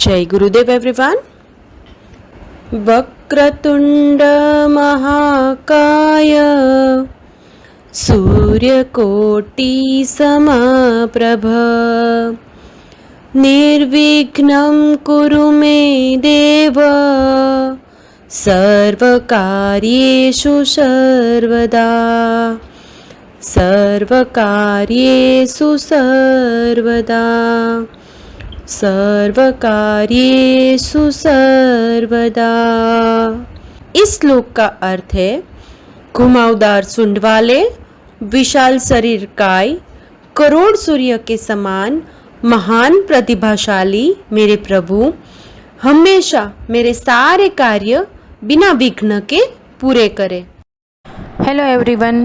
जय गुरुदेव एवरीवन। वक्रतुंड महाकाय सूर्यकोटि समप्रभ निर्विघ्नं कुरु मे देव सर्वकार्येषु सर्वदा सर्वकार्येषु सर्वदा सर्वकार्येषु सर्वदा। इस श्लोक का अर्थ है, घुमावदार सूंड वाले, विशाल शरीर काय, करोड़ सूर्य के समान महान प्रतिभाशाली मेरे प्रभु हमेशा मेरे सारे कार्य बिना विघ्न के पूरे करे। Hello everyone.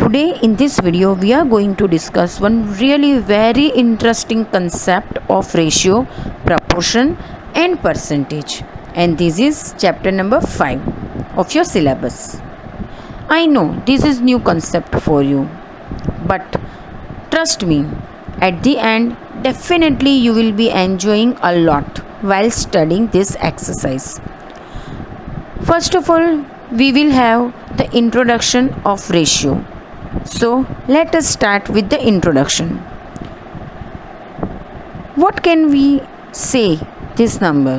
Today in this video we are going to discuss one really very interesting concept of ratio, proportion and percentage, and this is chapter number 5 of your syllabus. I know this is new concept for you, but trust me, at the end definitely you will be enjoying a lot while studying this exercise. First of all, we will have the introduction of ratio. So let us start with the introduction. What can we say this number?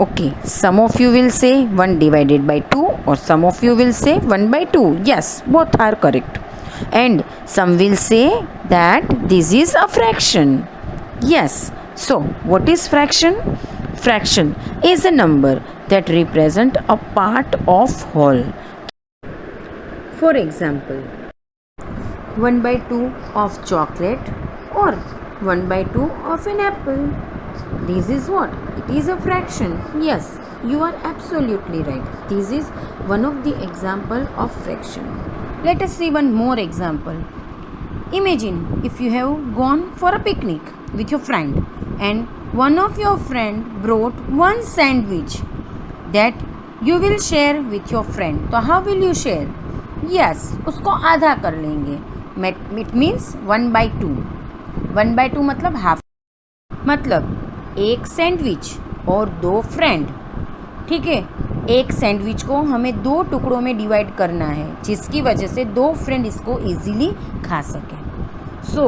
Okay, some of you will say 1 divided by 2, or some of you will say 1 by 2. Yes, both are correct. And some will say that this is a fraction. Yes, so what is fraction? Fraction is a number that represent a part of whole. For example, 1 by 2 of chocolate or 1 by 2 of an apple. This is what? It is a fraction. Yes, you are absolutely right. This is one of the example of fraction. Let us see one more example. Imagine if you have gone for a picnic with your friend and one of your friend brought one sandwich that you will share with your friend. So how will you share? Yes, उसको आधा कर लेंगे. It means 1 by 2. 1 by 2 मतलब half, मतलब एक sandwich और 2 friend. ठीक है, एक सैंडविच को हमें 2 टुकड़ों में डिवाइड करना है, जिसकी वजह से 2 फ्रेंड इसको इजीली खा सकें. So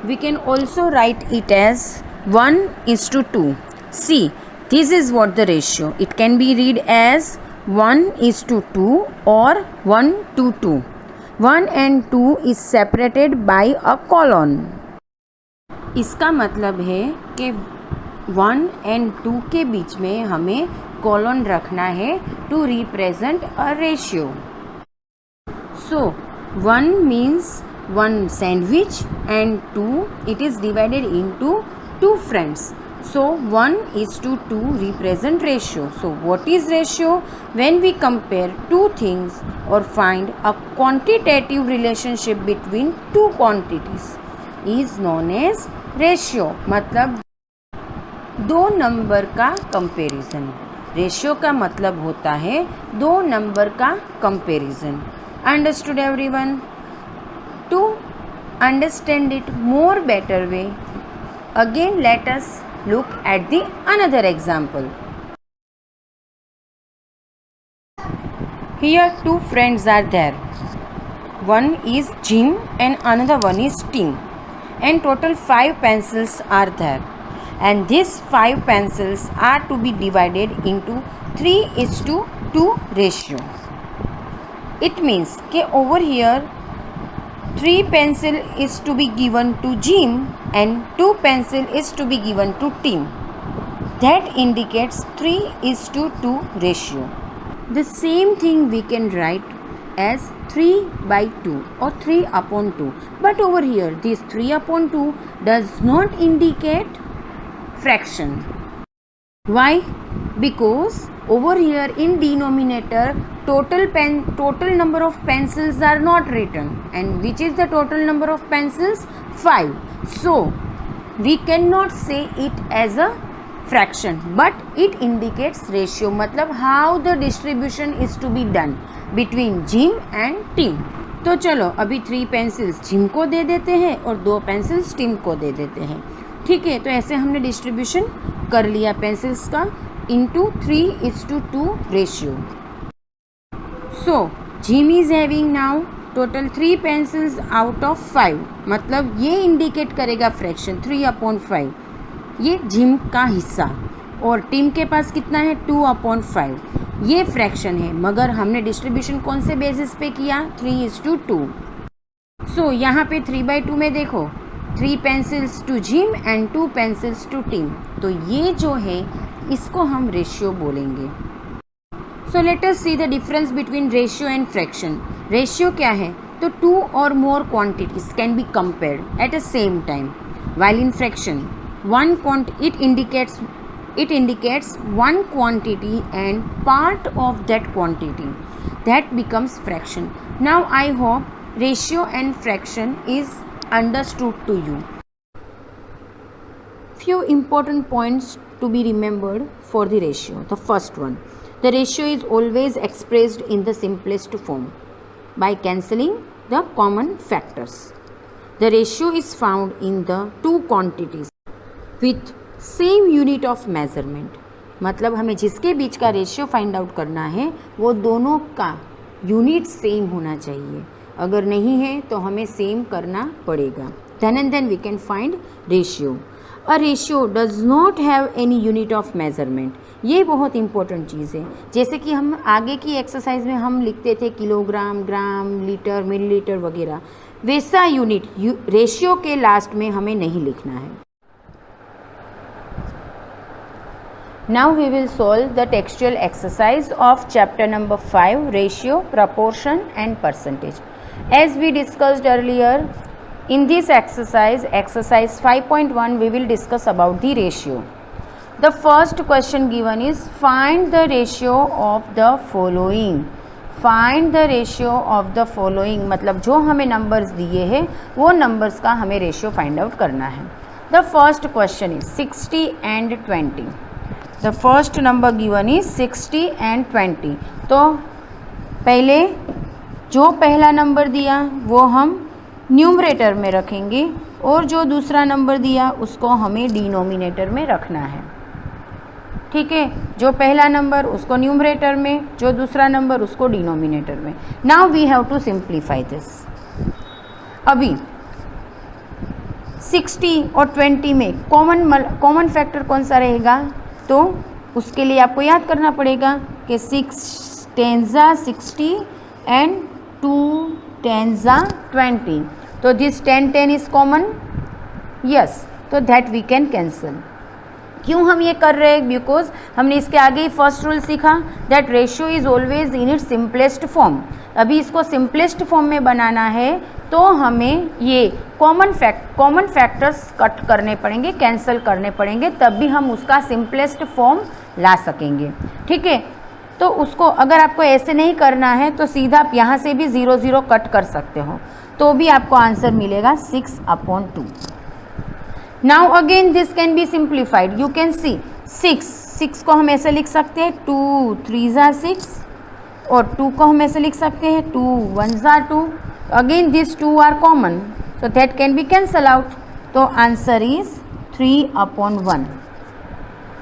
we can also write it as 1:2. See, this is what the ratio. It can be read as 1:2 or 1:2. 1 and 2 is separated by a colon. इसका मतलब है कि 1 and 2 के बीच में हमें कॉलन रखना है to represent a ratio. So 1 means 1 sandwich and 2 it is divided into 2 friends. So 1:2 represent ratio. So what is ratio? When we compare two things or find a quantitative relationship between two quantities is known as ratio. मतलब दो number का comparison. Ratio का मतलब होता है दो number का comparison. Understood everyone? To understand it more better way, again let us look at the another example. Here 2 friends are there. One is Jim and another one is Tim, and total 5 pencils are there, and these 5 pencils are to be divided into 3:2 ratio. It means कि over here 3 pencil is to be given to Jim and 2 pencil is to be given to Tim. That indicates 3:2 ratio. The same thing we can write as 3/2 or 3/2. But over here this 3/2 does not indicate fraction. Why? Because over here in denominator total number of pencils are not written, and which is the total number of pencils? 5. So we cannot say it as a fraction, but it indicates ratio. मतलब how the distribution is to be done between Jim and Tim. तो चलो अभी 3 pencils gym को दे देते हैं और 2 pencils Tim को दे देते हैं। ठीक है, तो ऐसे हमने डिस्ट्रीब्यूशन कर लिया पेंसिल्स का into 3:2 ratio. So gym is having now total 3 pencils out of 5, मतलब ये इंडिकेट करेगा फ्रैक्शन 3/5, ये जिम का हिस्सा। और टिम के पास कितना है 2/5, ये फ्रैक्शन है, मगर हमने डिस्ट्रीब्यूशन कौन से बेसिस पे किया 3:2। सो यहाँ पे 3/2 में देखो 3 pencils to Jim and 2 pencils to Tim, तो ये जो है इसको हम रेशियो बोलेंगे। So let us see the difference between ratio and fraction. Ratio क्या है, तो 2 or more quantities can be compared at the same time, while in fraction it indicates one quantity and part of that quantity that becomes fraction. Now I hope ratio and fraction is understood to you. Few important points to be remembered for the ratio. The first one, the ratio is always expressed in the simplest form by cancelling the common factors. The ratio is found in the two quantities with same unit of measurement, मतलब हमें जिसके बीच का ratio find out करना है वो दोनों का unit same होना चाहिए, अगर नहीं है तो हमें सेम करना पड़ेगा, then and then we can find ratio. A ratio does not have any unit of measurement, ये बहुत इंपॉर्टेंट चीज़ है। जैसे कि हम आगे की एक्सरसाइज में हम लिखते थे किलोग्राम, ग्राम, लीटर, मिलीलीटर वगैरह, वैसा यूनिट रेशियो के लास्ट में हमें नहीं लिखना है। Now we will solve the textual exercise of chapter number 5, ratio, proportion and percentage. As we discussed earlier, in this exercise 5.1, we will discuss about the ratio. The first question given is find the ratio of the following. Find the ratio of the following, मतलब जो हमें numbers दिए हैं वो numbers का हमें ratio find out करना है। The first question is 60 and 20. The first number given is 60 and 20. तो पहले जो पहला नंबर दिया वो हम न्यूमरेटर में रखेंगे और जो दूसरा नंबर दिया उसको हमें डिनोमिनेटर में रखना है। ठीक है, जो पहला नंबर उसको न्यूमरेटर में, जो दूसरा नंबर उसको डिनोमिनेटर में। Now we have to simplify this. अभी 60 और 20 में कॉमन फैक्टर कौन सा रहेगा, तो उसके लिए आपको याद करना पड़ेगा कि 6 10 60 एंड 2 10 20, तो दिस 10 इज कॉमन, यस, तो दैट वी कैन कैंसिल। क्यों हम ये कर रहे हैं, बिकॉज हमने इसके आगे ही फर्स्ट रूल सीखा that ratio is always in its simplest form. अभी इसको सिंपलेस्ट फॉर्म में बनाना है तो हमें ये कॉमन फैक्टर्स कट करने पड़ेंगे, कैंसिल करने पड़ेंगे, तब भी हम उसका सिंपलेस्ट फॉर्म ला सकेंगे। ठीक है, तो उसको अगर आपको ऐसे नहीं करना है तो सीधा आप यहाँ से भी 0 0 कट कर सकते हो, तो भी आपको आंसर मिलेगा 6/2। Now again this can be simplified, you can see 6 को हम ऐसे लिख सकते हैं 2 3 6, और 2 को हम ऐसे लिख सकते हैं 2 1 2। Again this 2 are common, so that can be cancel out, तो answer is 3/1।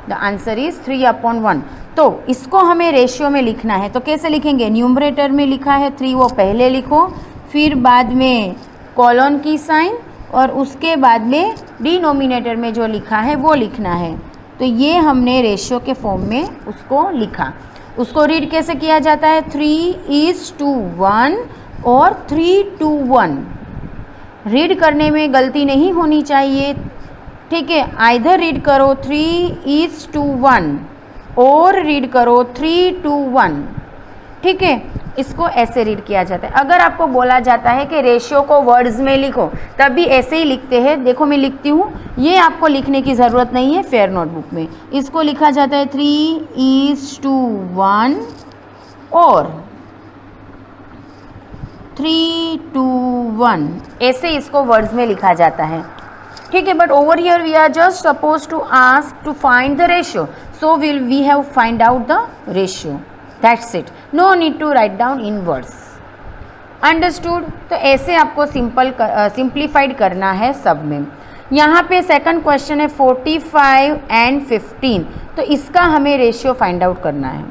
The answer is 3/1। तो इसको हमें रेशियो में लिखना है, तो कैसे लिखेंगे, न्यूमरेटर में लिखा है 3 वो पहले लिखो, फिर बाद में कॉलन की साइन और उसके बाद में डिनोमिनेटर में जो लिखा है वो लिखना है। तो ये हमने रेशियो के फॉर्म में उसको लिखा। उसको रीड कैसे किया जाता है, 3:1 और 3:1। रीड करने में गलती नहीं होनी चाहिए, ठीक है, आइधर रीड करो 3:1 और रीड करो 3:1, ठीक है, इसको ऐसे रीड किया जाता है। अगर आपको बोला जाता है कि रेशियो को वर्ड्स में लिखो तब भी ऐसे ही लिखते हैं, देखो मैं लिखती हूँ, ये आपको लिखने की ज़रूरत नहीं है फेयर नोटबुक में, इसको लिखा जाता है 3:1 और 3:1, ऐसे इसको वर्ड्स में लिखा जाता है, ठीक है। But over here we are just suppose to ask to find the ratio, so we have find out the ratio, that's it, no need to write down in words. Understood. तो ऐसे आपको simplified करना है सब में। यहाँ पे second question है 45 एंड 15, तो इसका हमें रेशियो फाइंड आउट करना है।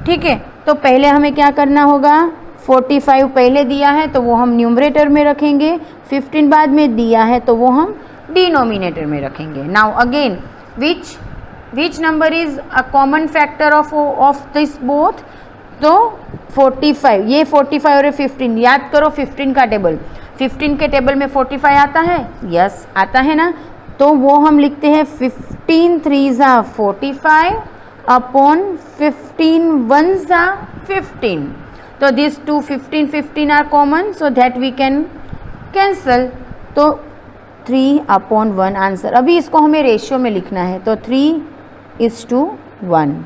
ठीक है, तो पहले हमें क्या करना होगा, 45 पहले दिया है तो वो हम न्यूमरेटर में रखेंगे, 15 बाद में दिया है तो वो हम डिनोमिनेटर में रखेंगे। Now again which number is a common factor of this both, तो 45, ये 45 और ये 15, याद करो 15 का टेबल, 15 के टेबल में 45 आता है, यस आता है ना, तो वो हम लिखते हैं 15 3 ज़ा 45 अपॉन 15 1 ज़ा 15, तो this two 15 are common, so that we can cancel, तो 3 अपॉन 1 आंसर। अभी इसको हमें रेशियो में लिखना है, तो 3:1,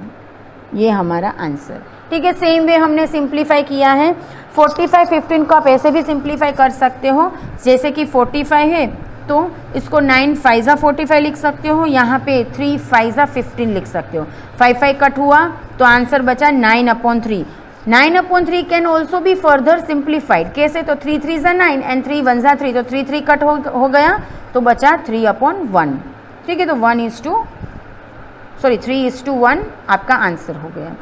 ये हमारा आंसर। ठीक है, सेम वे हमने सिंप्लीफाई किया है। 45 15 को आप ऐसे भी सिंप्लीफाई कर सकते हो, जैसे कि 45 है तो इसको 9 5 ज़ा 45 लिख सकते हो, यहाँ पे 3 5 ज़ा 15 लिख सकते हो, 5 5 कट हुआ तो आंसर बचा 9/3। 9/3 can also be further simplified, कैसे, तो 3 3 ज़ा 9 एंड 3 1 ज़ा 3, तो 3 3 कट हो गया तो बचा 3/1। ठीक है, तो 3:1 आपका आंसर हो गया।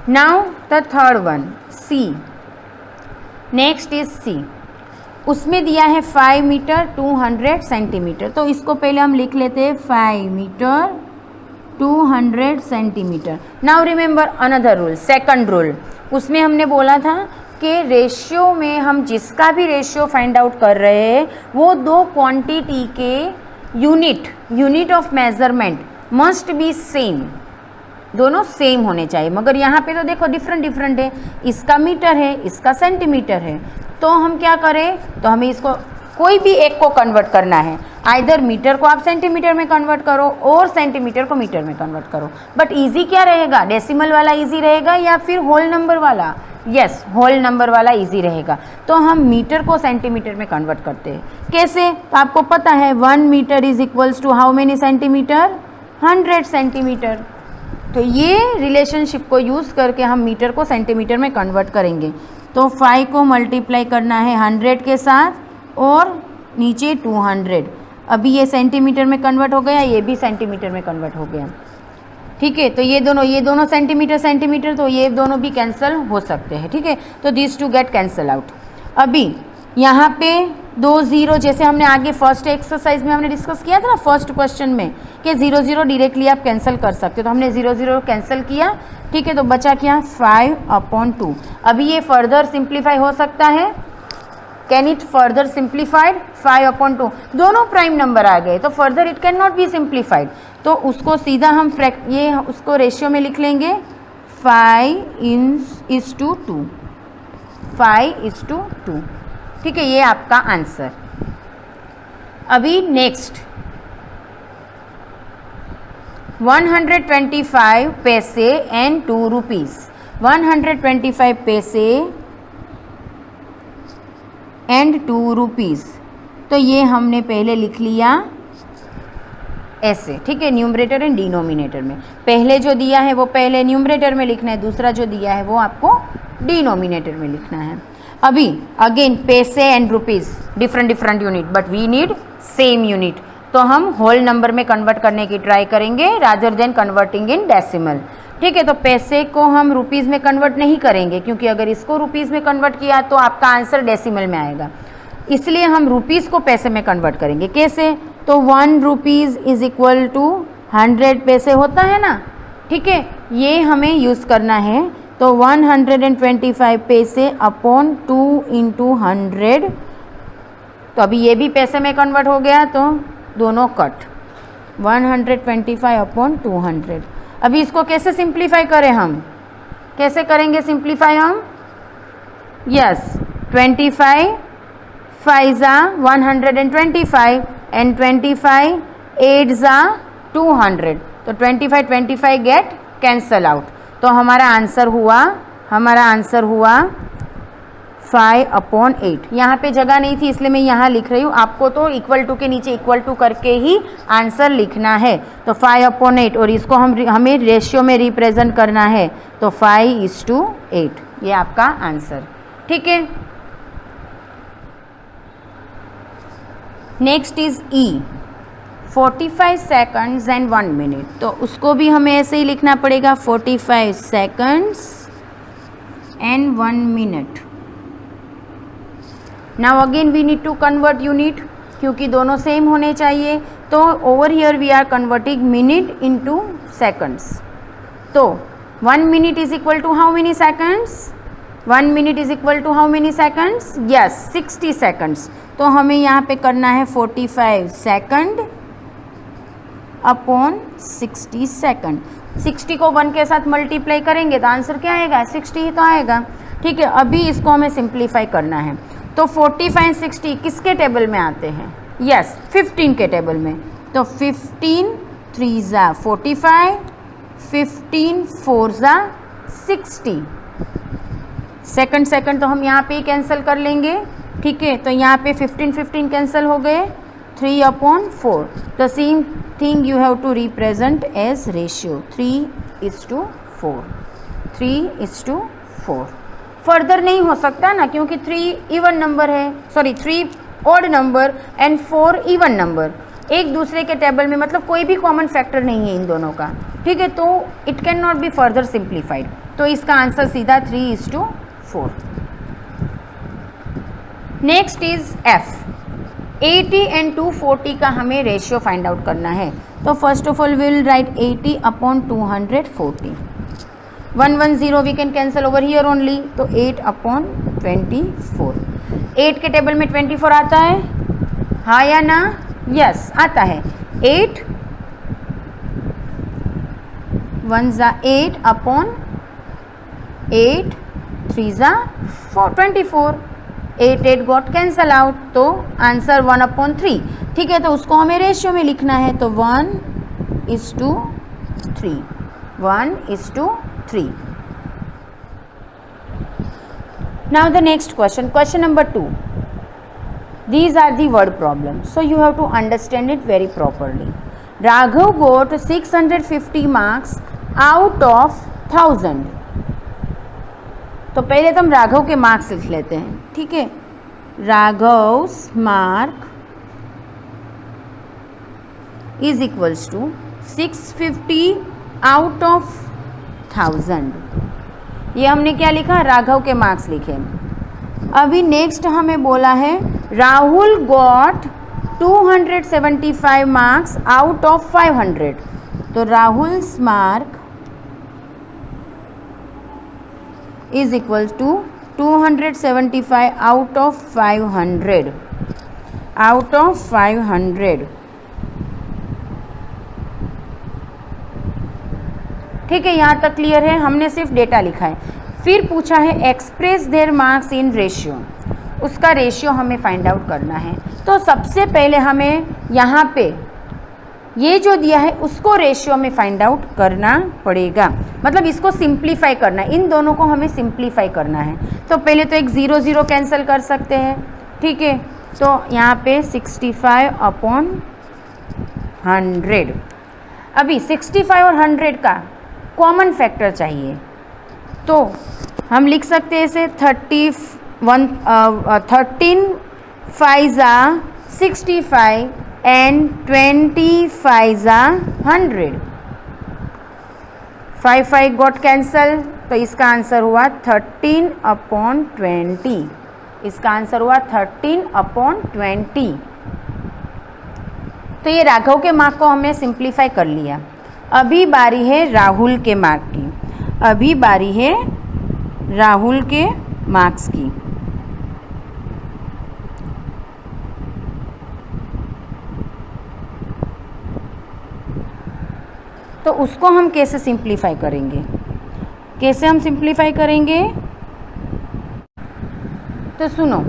Now the third one, C, next is C, उसमें दिया है 5 मीटर 200 सेंटीमीटर, तो इसको पहले हम लिख लेते हैं 5 metre 200 centimetre. Now remember another rule, second rule, उसमें हमने बोला था कि रेशियो में हम जिसका भी रेशियो फाइंड आउट कर रहे हैं वो दो क्वांटिटी के unit of measurement must be same, दोनों सेम होने चाहिए। मगर यहाँ पे तो देखो डिफरेंट है, इसका मीटर है, इसका सेंटीमीटर है, तो हम क्या करें, तो हमें इसको कोई भी एक को कन्वर्ट करना है, आइदर मीटर को आप सेंटीमीटर में कन्वर्ट करो और सेंटीमीटर को मीटर में कन्वर्ट करो। बट इजी क्या रहेगा, डेसिमल वाला इजी रहेगा या फिर होल नंबर वाला? यस, होल नंबर वाला इजी रहेगा। तो हम मीटर को सेंटीमीटर में कन्वर्ट करते हैं, कैसे, तो आपको पता है 1 metre is equals to how many centimetre, 100 centimetre. तो ये रिलेशनशिप को यूज़ करके हम मीटर को सेंटीमीटर में कन्वर्ट करेंगे। तो 5 को मल्टीप्लाई करना है 100 के साथ और नीचे 200, अभी ये सेंटीमीटर में कन्वर्ट हो गया, ये भी सेंटीमीटर में कन्वर्ट हो गया। ठीक है, तो ये दोनों सेंटीमीटर, तो ये दोनों भी कैंसिल हो सकते हैं। ठीक है, तो this two get cancel out. अभी यहाँ पे 2 0, जैसे हमने आगे फर्स्ट एक्सरसाइज में हमने डिस्कस किया था ना, फर्स्ट क्वेश्चन में, कि 0 0 डायरेक्टली आप कैंसिल कर सकते हो, तो हमने 0 0 कैंसिल किया। ठीक है, तो बचा क्या, 5/2। अभी ये फर्दर सिंप्लीफाई हो सकता है, कैन इट फर्दर सिंप्लीफाइड, 5/2, दोनों प्राइम नंबर आ गए तो further it can not be simplified, तो उसको सीधा हम ये उसको रेशियो में लिख लेंगे, 5:2, 5:2। ठीक है, ये आपका आंसर। अभी नेक्स्ट 125 पैसे एंड 2 रुपीज़, 125 पैसे एंड 2 रुपीज़, तो ये हमने पहले लिख लिया ऐसे। ठीक है, न्यूमरेटर एंड डिनोमिनेटर में, पहले जो दिया है वो पहले न्यूमरेटर में लिखना है, दूसरा जो दिया है वो आपको डिनोमिनेटर में लिखना है। अभी अगेन पैसे and rupees, different unit, but we need same unit, तो हम होल नंबर में कन्वर्ट करने की ट्राई करेंगे rather than converting in decimal. ठीक है, तो पैसे को हम रुपीज़ में कन्वर्ट नहीं करेंगे, क्योंकि अगर इसको रुपीज़ में कन्वर्ट किया तो आपका आंसर डेसिमल में आएगा, इसलिए हम रुपीज़ को पैसे में कन्वर्ट करेंगे। कैसे, तो 1 रुपीज़ इज इक्वल टू 100 पैसे होता है ना। ठीक है, ये हमें यूज़ करना है, तो 125 पैसे अपॉन 2 × 100, तो अभी ये भी पैसे में कन्वर्ट हो गया, तो दोनों कट, 125 अपॉन 200। अभी इसको कैसे सिंप्लीफाई करें, हम कैसे करेंगे सिंप्लीफाई हम, यस, 25 5 ज़ा 125 एंड 25 8 ज़ा 200, तो 25 गेट कैंसल आउट, तो हमारा आंसर हुआ 5/8। यहाँ पे जगह नहीं थी इसलिए मैं यहाँ लिख रही हूँ, आपको तो इक्वल टू के नीचे इक्वल टू करके ही आंसर लिखना है, तो 5/8, और इसको हमें रेशियो में रिप्रेजेंट करना है, तो 5:8, ये आपका आंसर। ठीक है, next is E 45 seconds and 1 minute, तो उसको भी हमें ऐसे ही लिखना पड़ेगा 45 seconds and 1 minute. Now again we need to convert unit, क्योंकि दोनों सेम होने चाहिए. तो over here we are converting minute into seconds. तो 1 minute is equal to how many seconds? 1 minute is equal to how many seconds? Yes, 60 seconds. तो हमें यहाँ पे करना है 45 सेकंड अपॉन 60 सेकंड. 60 को 1 के साथ मल्टीप्लाई करेंगे तो आंसर क्या आएगा? 60 ही तो आएगा. ठीक है, अभी इसको हमें सिंप्लीफाई करना है. तो 45 60 किसके टेबल में आते हैं? यस, 15 के टेबल में. तो 15 3 ज़ा 45, 15 4 ज़ा 60. सेकंड तो हम यहाँ पे ही कैंसिल कर लेंगे. ठीक है, तो यहाँ पे 15 कैंसिल हो गए. 3/4. The same thing you have to represent as ratio 3:4. 3:4. Further नहीं हो सकता ना, क्योंकि 3 इवन नंबर है, sorry 3 odd number and 4 even number. एक दूसरे के टेबल में, मतलब कोई भी कॉमन फैक्टर नहीं है इन दोनों का. ठीक है, तो it can not be further simplified. तो इसका आंसर सीधा 3:4. Next is F. 80 एंड 240 का हमें रेशियो फाइंड आउट करना है. तो first of all will write 80 upon 240. 110 we can cancel over here only. तो 8/24. 8 के टेबल में 24 आता है, हाँ या ना? यस, आता है. 8 1 ज़ा 8 अपॉन 8 3 ज़ा 24. 8 गॉट कैंसल आउट. तो आंसर 1/3. ठीक है, तो उसको हमें रेशियो में लिखना है. तो 1:3. 1:3. Now the next question, question number 2. These are the word problems, so you have to understand it very properly. Raghav got 650 marks out of 1000. तो पहले तो हम राघव के मार्क्स लिख लेते हैं. ठीक है, Raghav's mark is equals to 650 out of 1000. ये हमने क्या लिखा? राघव के मार्क्स लिखे. अभी नेक्स्ट हमें बोला है Rahul got 275 marks out of 500. तो Rahul's mark is equals to 275 out of 500. Out of 500. ठीक है, यहाँ तक क्लियर है. हमने सिर्फ डेटा लिखा है. फिर पूछा है express their marks in ratio. उसका रेशियो हमें फाइंड आउट करना है. तो सबसे पहले हमें यहाँ पे ये जो दिया है उसको रेशियो में फाइंड आउट करना पड़ेगा. मतलब इसको सिंप्लीफाई करना है. इन दोनों को हमें सिंप्लीफाई करना है. तो पहले तो एक 0 0 कैंसिल कर सकते हैं. ठीक है, तो यहाँ पे 65/100. अभी 65 और 100 का कॉमन फैक्टर चाहिए. तो हम लिख सकते हैं इसे 13 5 ज़ा 65 एंड 25 ज़ा 100. 5 गॉट कैंसल. तो इसका आंसर हुआ 13/20. इसका आंसर हुआ 13/20. तो ये राघव के मार्क को हमने सिंप्लीफाई कर लिया. अभी बारी है राहुल के मार्क की. अभी बारी है राहुल के मार्क्स की. तो उसको हम कैसे सिंप्लीफाई करेंगे? कैसे हम सिंप्लीफाई करेंगे? तो सुनो,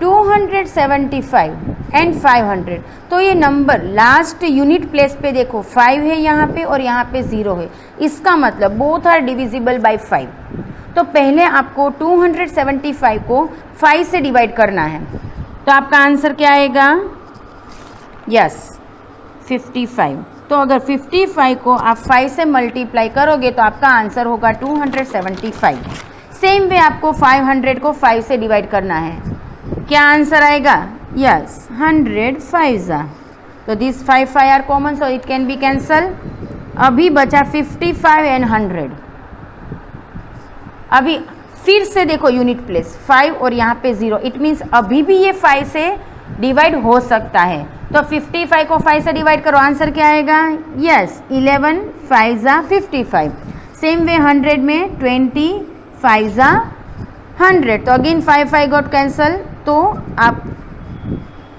275 एंड 500. तो ये नंबर लास्ट यूनिट प्लेस पे देखो 5 है यहाँ पे और यहाँ पे 0 है. इसका मतलब बोथ आर डिविजिबल बाय 5. तो पहले आपको 275 को 5 से डिवाइड करना है. तो आपका आंसर क्या आएगा? यस, 55. तो अगर 55 को आप 5 से मल्टीप्लाई करोगे तो आपका आंसर होगा 275. सेम वे आपको 500 को 5 से डिवाइड करना है. क्या आंसर आएगा? Yes, 100 5s are. So these 5 are common, so it can be cancelled. अभी बचा 55 एंड 100. अभी फिर से देखो यूनिट प्लेस 5 और यहाँ पे 0, इट मीन्स अभी भी ये 5 से डिवाइड हो सकता है. तो 55 को 5 से डिवाइड करो, आंसर क्या आएगा? यस, 11 5 जा 55. सेम वे 100 में 20 5 जा 100. तो अगेन 5 गॉट कैंसल. तो आप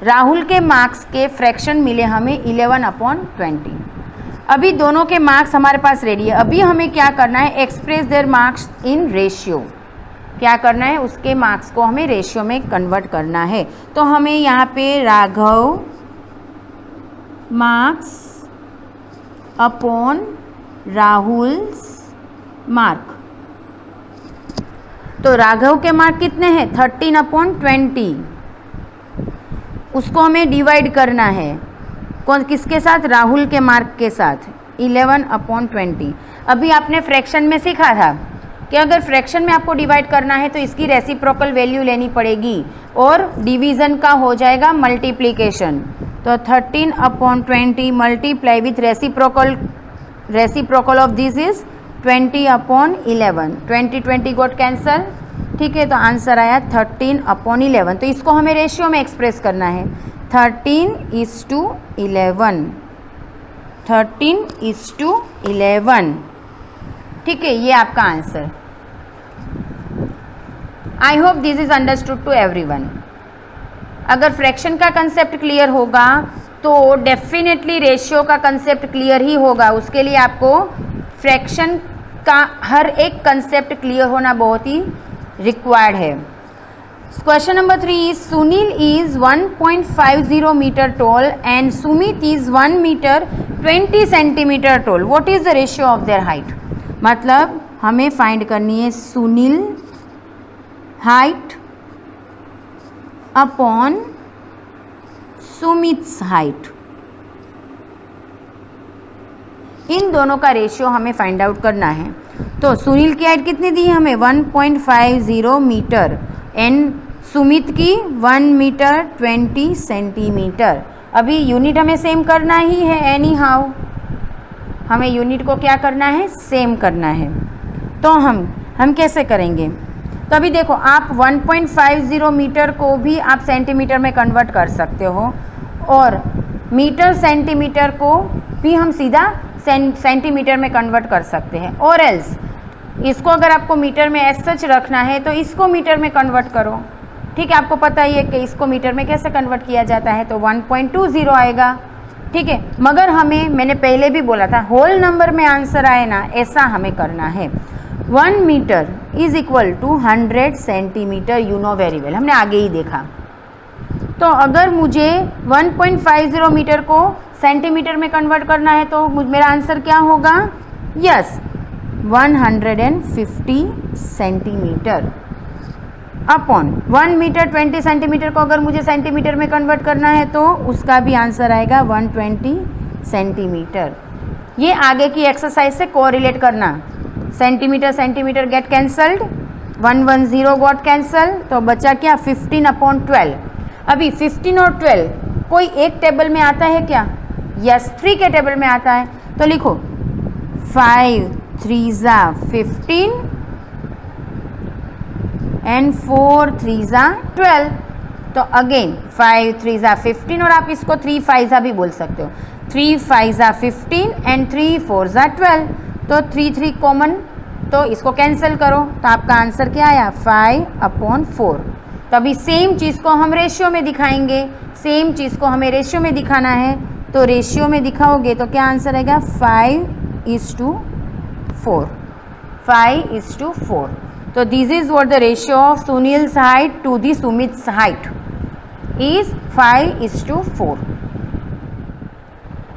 राहुल के मार्क्स के फ्रैक्शन मिले हमें 11/20. अभी दोनों के मार्क्स हमारे पास रेडी है. अभी हमें क्या करना है? Express their marks in ratio. क्या करना है? उसके मार्क्स को हमें रेशियो में कन्वर्ट करना है. तो हमें यहाँ पे Raghav marks upon Rahul's mark. तो राघव के मार्क कितने हैं? 13/20. उसको हमें डिवाइड करना है. कौन किसके साथ? राहुल के मार्क के साथ. 11/20. अभी आपने फ्रैक्शन में सीखा था कि अगर फ्रैक्शन में आपको डिवाइड करना है तो इसकी रेसिप्रोकल वैल्यू लेनी पड़ेगी और डिवीज़न का हो जाएगा मल्टीप्लिकेशन. तो 13/20 multiply with reciprocal of this is 20/11. 20 got cancel. ठीक है, तो आंसर आया 13/11. तो इसको हमें रेशियो में एक्सप्रेस करना है. 13:11. 13:11. ठीक है, ये आपका आंसर. I hope this is understood to everyone. अगर फ्रैक्शन का कंसेप्ट क्लियर होगा तो डेफिनेटली रेशियो का कंसेप्ट क्लियर ही होगा. उसके लिए आपको फ्रैक्शन का हर एक कंसेप्ट क्लियर होना बहुत ही रिक्वायर्ड है. Question number 3 is Sunil is 1.50 metre tall and Sumit is 1 metre 20 centimetre tall. What is the ratio of their height? मतलब हमें फाइंड करनी है Sunil height upon Sumit's height. इन दोनों का रेशियो हमें फाइंड आउट करना है. तो सुनील की हाइट कितनी दी है हमें? 1.50 मीटर एंड सुमित की 1 मीटर 20 सेंटीमीटर. अभी यूनिट हमें सेम करना ही है. एनी हाउ हमें यूनिट को क्या करना है? सेम करना है. तो हम कैसे करेंगे? तो अभी देखो, आप 1.50 मीटर को भी आप सेंटीमीटर में कन्वर्ट कर सकते हो और मीटर सेंटीमीटर को भी हम सीधा सेंटीमीटर में कन्वर्ट कर सकते हैं. और एल्स इसको अगर आपको मीटर में एज सच रखना है तो इसको मीटर में कन्वर्ट करो. ठीक है, आपको पता ही है कि इसको मीटर में कैसे कन्वर्ट किया जाता है. तो 1.20 आएगा. ठीक है, मगर मैंने पहले भी बोला था, होल नंबर में आंसर आए ना, ऐसा हमें करना है. 1 metre is equal to 100 centimetre. You know very well, हमने आगे ही देखा. तो अगर मुझे 1.50 मीटर को सेंटीमीटर में कन्वर्ट करना है तो मेरा आंसर क्या होगा? Yes, 150 centimetre upon 1 metre 20 centimetre को अगर मुझे सेंटीमीटर में कन्वर्ट करना है तो उसका भी आंसर आएगा 120 सेंटीमीटर. ये आगे की एक्सरसाइज से कोरिलेट करना. Centimetre get cancelled. 110 got cancel. तो बचा क्या? 15/12. अभी 15 और 12 कोई एक टेबल में आता है क्या? यस, 3 के टेबल में आता है. तो लिखो 5 3 15 एंड 4 3 12. तो अगेन 5 3 15 और आप इसको 3 5 भी बोल सकते हो. 3 5 15 एंड 3 4 12. तो 3 कॉमन, तो इसको कैंसिल करो. तो आपका आंसर क्या आया? 5/4. तो अभी सेम चीज़ को हम रेशियो में दिखाएंगे. सेम चीज़ को हमें रेशियो में दिखाना है. तो रेशियो में दिखाओगे तो क्या आंसर आएगा? 5:4. 5:4. तो this is what the ratio of Sunil's height to the Sumit's height is 5:4.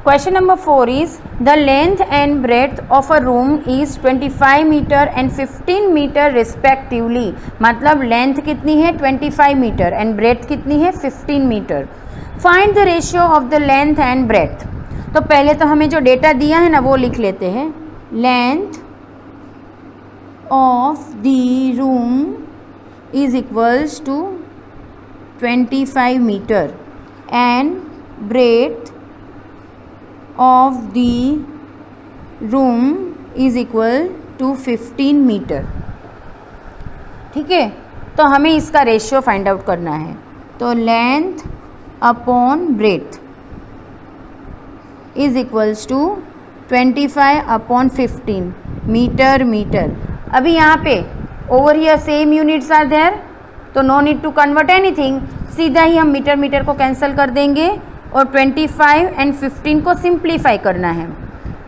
Question number 4 is the length and breadth of a room is 25 meter and 15 meter respectively. मतलब लेंथ कितनी है? 25 मीटर एंड ब्रेथ कितनी है? 15 metre. Find the ratio of the length and breadth. तो पहले तो हमें जो डेटा दिया है ना वो लिख लेते हैं. Length of the room is equals to 25 meter and breadth of the room is equal to 15 meter. ठीक है, तो हमें इसका रेशियो फाइंड आउट करना है. तो length upon breadth is equals to 25 upon 15 metre. अभी यहाँ पे over here same units are there, तो no need to convert anything, सीधा ही हम मीटर को कैंसिल कर देंगे और 25 एंड 15 को सिंप्लीफाई करना है.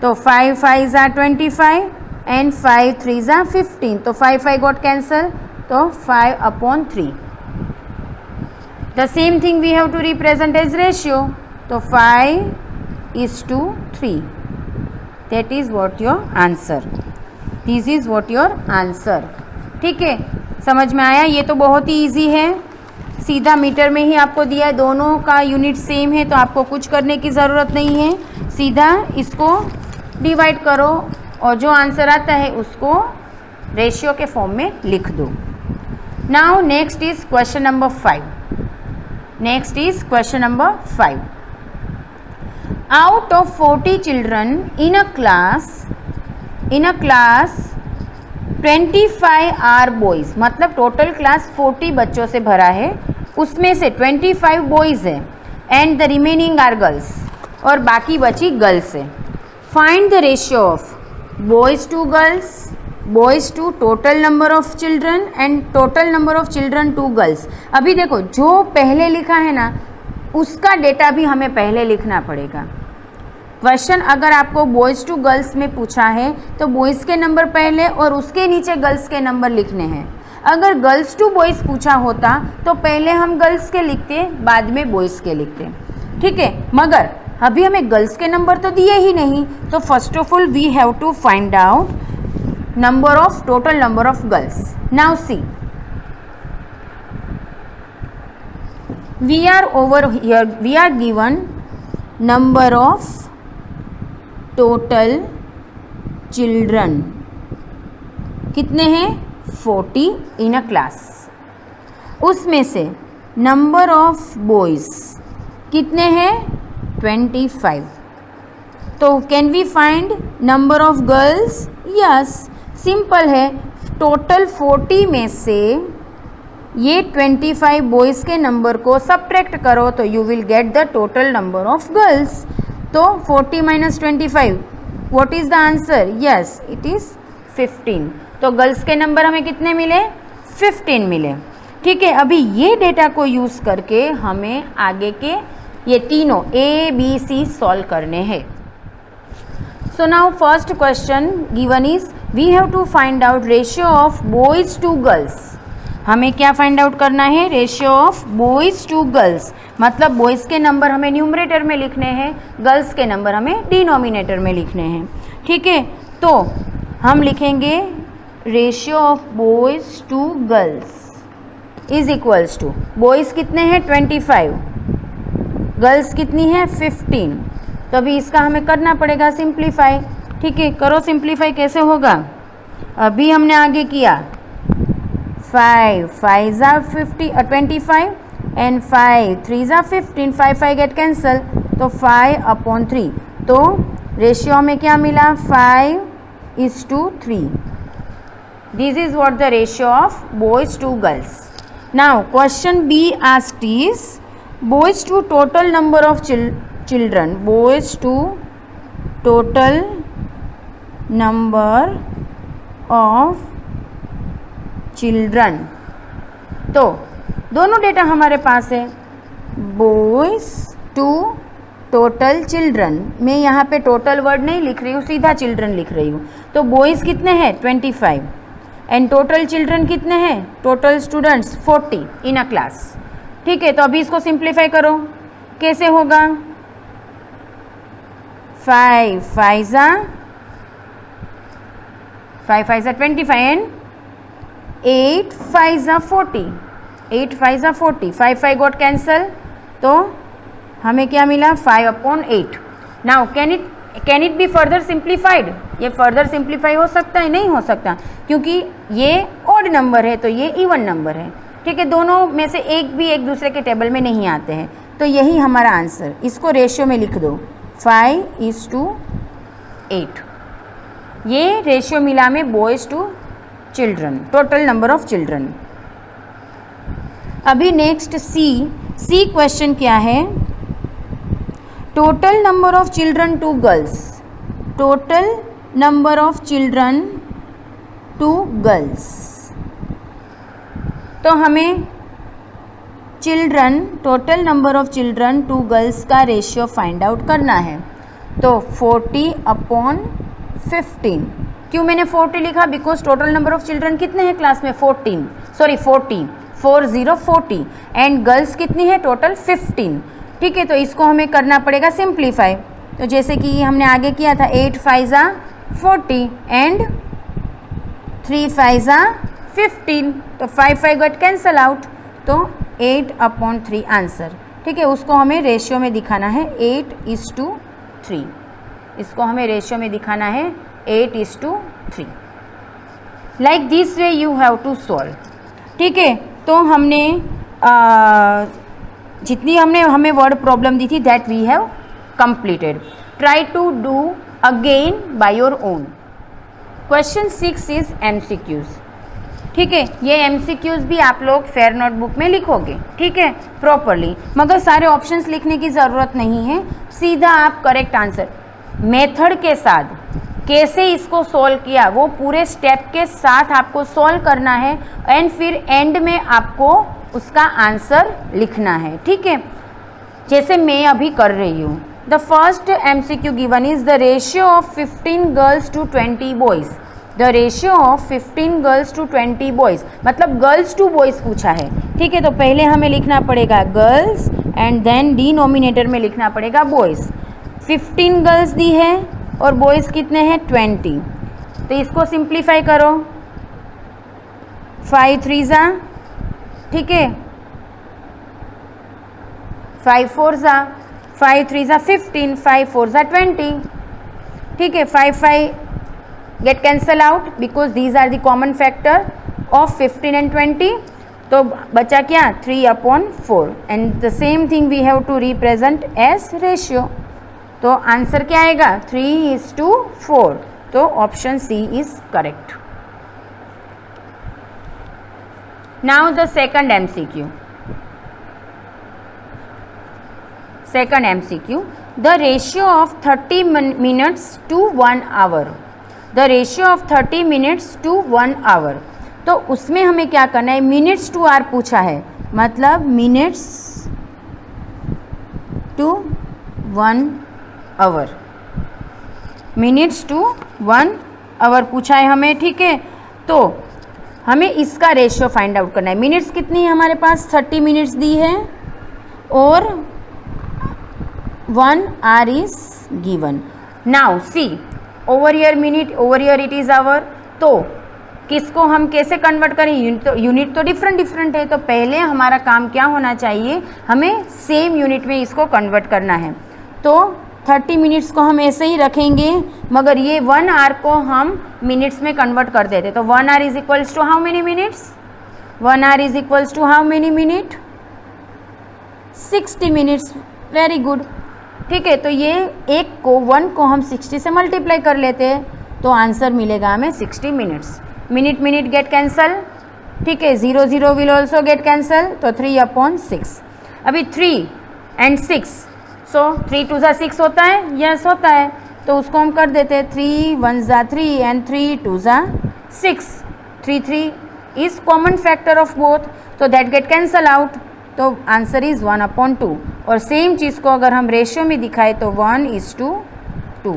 तो 5 5 are 25 एंड 5 3 are 15. तो 5 गॉट कैंसल, तो 5 upon 3. The same thing we have to represent as ratio. तो 5:3. That is what your answer. This is what your answer. ठीक है, समझ में आया. ये तो बहुत ही ईजी है, सीधा मीटर में ही आपको दिया है, दोनों का यूनिट सेम है, तो आपको कुछ करने की ज़रूरत नहीं है. सीधा इसको डिवाइड करो और जो आंसर आता है उसको रेशियो के फॉर्म में लिख दो. Now next is question number 5. Out of 40 children in a class 25 are boys. मतलब टोटल क्लास 40 बच्चों से भरा है, उसमें से 25 बॉयज़ है and the remaining are girls, और बाकी बची गर्ल्स है. Find the ratio of boys to girls, boys to total number of children and total number of children to girls. अभी देखो, जो पहले लिखा है ना उसका डेटा भी हमें पहले लिखना पड़ेगा. क्वेश्चन अगर आपको बॉयज़ टू गर्ल्स में पूछा है तो बॉयज़ के नंबर पहले और उसके नीचे गर्ल्स के नंबर लिखने हैं. अगर गर्ल्स टू बॉयज़ पूछा होता तो पहले हम गर्ल्स के लिखते, बाद में बॉयज़ के लिखते. ठीक है, मगर अभी हमें गर्ल्स के नंबर तो दिए ही नहीं, तो first of all we have to find out total number of girls. Now see, we are over here, we are given number of total children. कितने हैं? 40 in a class. उसमें से number of boys कितने हैं? 25. तो can we find number of girls? Yes, simple है. Total 40 में से ये 25 बॉयज़ के नंबर को सब्ट्रैक्ट करो तो you will get the total number of girls. तो 40 - 25, what is the answer? Yes, it is 15. तो गर्ल्स के नंबर हमें कितने मिले? 15 मिले. ठीक है, अभी ये डेटा को यूज़ करके हमें आगे के ये तीनों A, B, C सॉल्व करने हैं. So now first question given is we have to find out ratio of boys to girls. हमें क्या फाइंड आउट करना है? Ratio of boys to girls. मतलब बॉयज़ के नंबर हमें न्यूमरेटर में लिखने हैं, गर्ल्स के नंबर हमें डिनोमिनेटर में लिखने हैं. ठीक है, तो हम लिखेंगे ratio of boys to girls is equals to, boys कितने हैं? 25, गर्ल्स कितनी है? 15. तो अभी इसका हमें करना पड़ेगा सिंप्लीफाई. ठीक है, करो सिंप्लीफाई. कैसे होगा? अभी हमने आगे किया 5 5 are 25 and 5 3 are 15. 5 get cancel, तो 5/3. तो रेशियो में क्या मिला? 5:3. This is what the ratio of boys to girls. Now question B asked is boys to total number of children. Boys to total number of children. तो दोनों data हमारे पास है. Boys to total children, मैं यहाँ पे total word नहीं लिख रही हूँ, सीधा चिल्ड्रन लिख रही हूँ. तो बॉयज़ कितने हैं? 25 एंड टोटल चिल्ड्रन कितने हैं? टोटल स्टूडेंट्स 40 इन अ क्लास. ठीक है, तो अभी इसको सिंप्लीफाई करो. कैसे होगा? 5 5 are 25 and 8 5 are 40. 8 5 are 40. 5 got cancel, तो हमें क्या मिला? 5/8. Now can it be further simplified? ये फर्दर सिंप्लीफाई हो सकता है? नहीं हो सकता, क्योंकि ये ऑड नंबर है तो ये इवन नंबर है. ठीक है, दोनों में से एक भी एक दूसरे के टेबल में नहीं आते हैं, तो यही हमारा आंसर। इसको रेशियो में लिख दो 5:8। ये रेशियो मिला में boys to children, total number of children. अभी नेक्स्ट सी क्वेश्चन क्या है, total number of children to girls, total number of children to girls. तो हमें children, total number of children to girls का रेशियो फाइंड आउट करना है। तो 40/15। क्यों मैंने 40 लिखा? Because total number of children कितने हैं क्लास में? 40 40 एंड गर्ल्स कितनी है? टोटल 15। ठीक है, तो इसको हमें करना पड़ेगा सिंप्लीफाई। तो जैसे कि हमने आगे किया था 8 5 40 एंड 3 5 15, तो 5 5 गट कैंसल आउट, तो 8/3 आंसर। ठीक है, उसको हमें रेशियो में दिखाना है 8:3। इसको हमें रेशियो में दिखाना है 8:3। Like this way you have to solve. ठीक है, तो हमने जितनी हमें वर्ड प्रॉब्लम दी थी that we have completed. Try to do again by your own. Question 6 is MCQs। ठीक है, ये MCQs भी आप लोग फेयर नोटबुक में लिखोगे, ठीक है, प्रॉपरली, मगर सारे ऑप्शंस लिखने की ज़रूरत नहीं है, सीधा आप करेक्ट आंसर मेथड के साथ कैसे इसको सॉल्व किया वो पूरे स्टेप के साथ आपको सॉल्व करना है एंड फिर एंड में आपको उसका आंसर लिखना है। ठीक है, जैसे मैं अभी कर रही हूँ। The first MCQ given is the ratio of 15 girls to 20 boys. The ratio of 15 girls to 20 boys, मतलब गर्ल्स टू बॉयज़ पूछा है। ठीक है, तो पहले हमें लिखना पड़ेगा गर्ल्स एंड देन डिनोमिनेटर में लिखना पड़ेगा बॉयज़। 15 गर्ल्स दी है और बॉयज़ कितने हैं? 20। तो इसको सिंप्लीफाई करो, 5 3 ठीक है, 5 4 5 3 15, 5 4 20। ठीक है, 5 5 get cancel out because these are the common factor of 15 and 20. तो बचा क्या? 3/4 and the same thing we have to represent as ratio. तो आंसर क्या आएगा? 3:4। तो option C is correct. Now the second MCQ. Second MCQ, the ratio of 30 minutes to 1 hour. The ratio of 30 minutes to 1 hour. तो उसमें हमें क्या करना है? मिनट्स टू आवर पूछा है, मतलब minutes to 1 hour, minutes to 1 hour पूछा है हमें। ठीक है, तो हमें इसका रेशियो फाइंड आउट करना है। मिनट्स कितनी है हमारे पास? 30 मिनट्स दी है और 1 hour is given. Now see, over here minute, over here it is hour. तो किसको हम कैसे कन्वर्ट करें? यूनिट तो डिफरेंट है, तो पहले हमारा काम क्या होना चाहिए? हमें सेम यूनिट में इसको कन्वर्ट करना है। तो 30 मिनट्स को हम ऐसे ही रखेंगे, मगर ये 1 आवर को हम मिनट्स में कन्वर्ट कर देते। तो 1 hour is equals to how many minutes? 1 hour is equals to how many minute? 60 minutes. Very good. ठीक है, तो ये 1 को हम 60 से मल्टीप्लाई कर लेते हैं, तो आंसर मिलेगा हमें 60 मिनट्स। Minute get cancel. ठीक है, 0 0 विल ऑल्सो गेट कैंसल, तो 3/6। अभी 3 and 6, सो 3 2 6 होता है? यस होता है, तो उसको हम कर देते हैं 3 1 3 and 3 2 6। 3 3 is common factor of both, तो दैट गेट कैंसल आउट, तो आंसर इज़ 1/2। और सेम चीज़ को अगर हम रेशियो में दिखाए तो 1:2।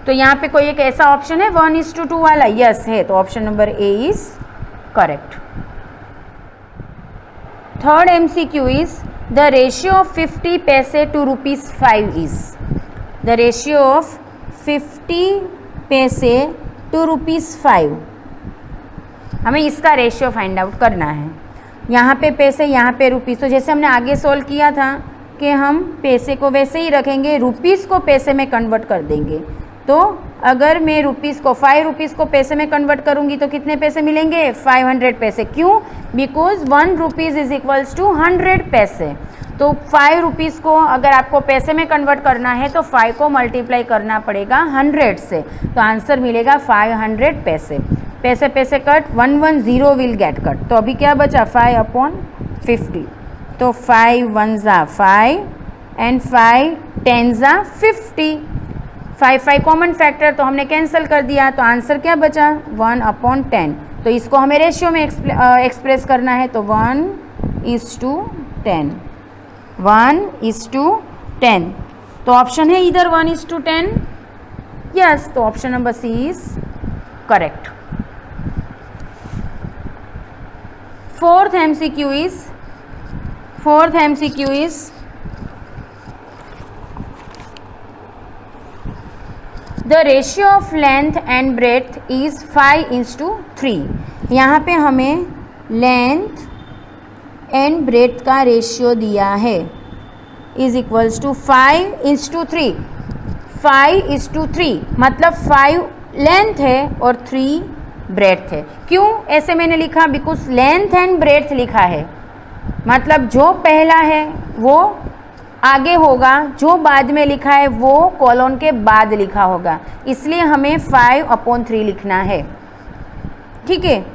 तो यहाँ पे कोई एक ऐसा ऑप्शन है 1:2 वाला? यस है, तो option number A is correct. Third MCQ is the ratio of 50 paise to ₹5 is. The ratio of 50 paise to ₹5। हमें इसका रेशियो फाइंड आउट करना है। यहाँ पे पैसे, यहाँ पे रुपीज़। तो जैसे हमने आगे सोल्व किया था कि हम पैसे को वैसे ही रखेंगे, रुपीज़ को पैसे में कन्वर्ट कर देंगे, तो अगर मैं रुपीज़ को 5 रुपीज़ को पैसे में कन्वर्ट करूँगी तो कितने पैसे मिलेंगे? 500 पैसे। क्यों? Because 1 rupees is equals to 100 paise. तो 5 रुपीज़ को अगर आपको पैसे में कन्वर्ट करना है तो 5 को मल्टीप्लाई करना पड़ेगा 100 से, तो आंसर मिलेगा 500 पैसे। पैसे पैसे कट, 110 विल गेट कट, तो अभी क्या बचा? 5/50। तो 5 1 ज़ा 5 एंड 5 10 ज़ा 50। 5 कॉमन फैक्टर तो हमने कैंसिल कर दिया, तो आंसर क्या बचा? 1/10। तो इसको हमें रेशियो में एक्सप्रेस करना है, तो 1:10। 1:10। तो ऑप्शन है इधर 1:10। यस, तो option number C is correct. Fourth MCQ is the ratio of length and breadth is 5:3। यहाँ पे हमें लेंथ एंड ब्रेथ का रेशियो दिया है, इज इक्वल्स टू 5:3। 5:3 मतलब 5 लेंथ है और 3 ब्रेथ है। क्यों ऐसे मैंने लिखा? बिकॉज लेंथ एंड ब्रेथ लिखा है, मतलब जो पहला है वो आगे होगा, जो बाद में लिखा है वो कॉलन के बाद लिखा होगा, इसलिए हमें 5/3 लिखना है। ठीक है।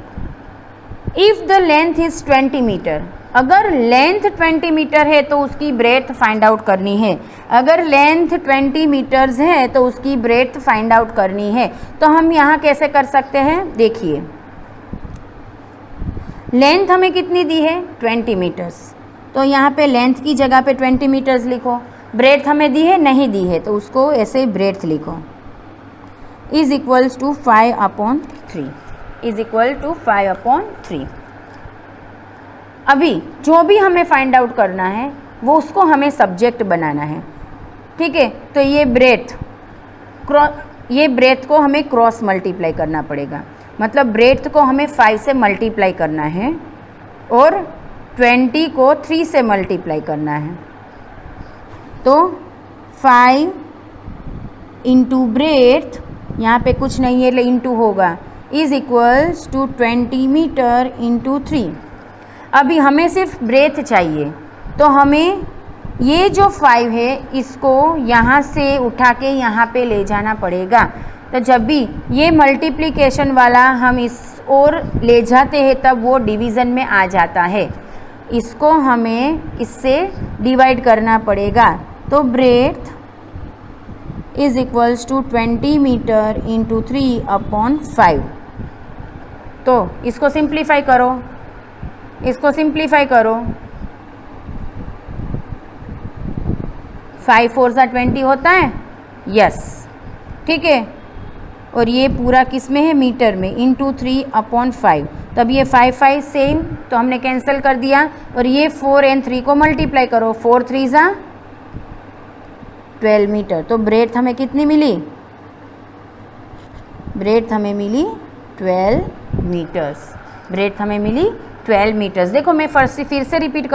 If the length is 20 metre, अगर लेंथ 20 मीटर है तो उसकी ब्रेथ फाइंड आउट करनी है। अगर लेंथ 20 मीटर्स है तो उसकी ब्रेथ फाइंड आउट करनी है। तो हम यहाँ कैसे कर सकते हैं? देखिए, लेंथ हमें कितनी दी है? 20 मीटर्स, तो यहाँ पे लेंथ की जगह पे 20 मीटर्स लिखो। ब्रेथ हमें दी है? नहीं दी है, तो उसको ऐसे ब्रेथ लिखो, is equals to 5/3। Is equal to 5/3। अभी जो भी हमें फाइंड आउट करना है वो उसको हमें सब्जेक्ट बनाना है। ठीक है। तो ये ब्रेथ को हमें क्रॉस मल्टीप्लाई करना पड़ेगा, मतलब ब्रेथ को हमें 5 से मल्टीप्लाई करना है और 20 को 3 से मल्टीप्लाई करना है। तो 5 इंटू ब्रेथ, यहाँ पे कुछ नहीं है इंटू होगा, is equals to 20 metre into 3। अभी हमें सिर्फ ब्रेथ चाहिए, तो हमें ये जो 5 है इसको यहाँ से उठा के यहाँ पे ले जाना पड़ेगा। तो जब भी ये मल्टीप्लिकेशन वाला हम इस ओर ले जाते हैं तब वो डिवीज़न में आ जाता है, इसको हमें इससे डिवाइड करना पड़ेगा। तो breadth is equals to 20 metre into 3/5। तो इसको सिंप्लीफाई करो, इसको सिंप्लीफाई करो। 5 4 ज़ा 20 होता है, यस। ठीक है। और ये पूरा किस में है? मीटर में, इंटू 3/5। तब ये 5 सेम, तो हमने कैंसिल कर दिया। और ये 4 और 3 को मल्टीप्लाई करो, 4 3 ज़ा 12 मीटर। तो ब्रेथ हमें कितनी मिली? ब्रेथ हमें मिली 12 मीटर्स। ब्रेथ हमें मिली 12 मीटर्स। देखो मैं फिर से रिपीट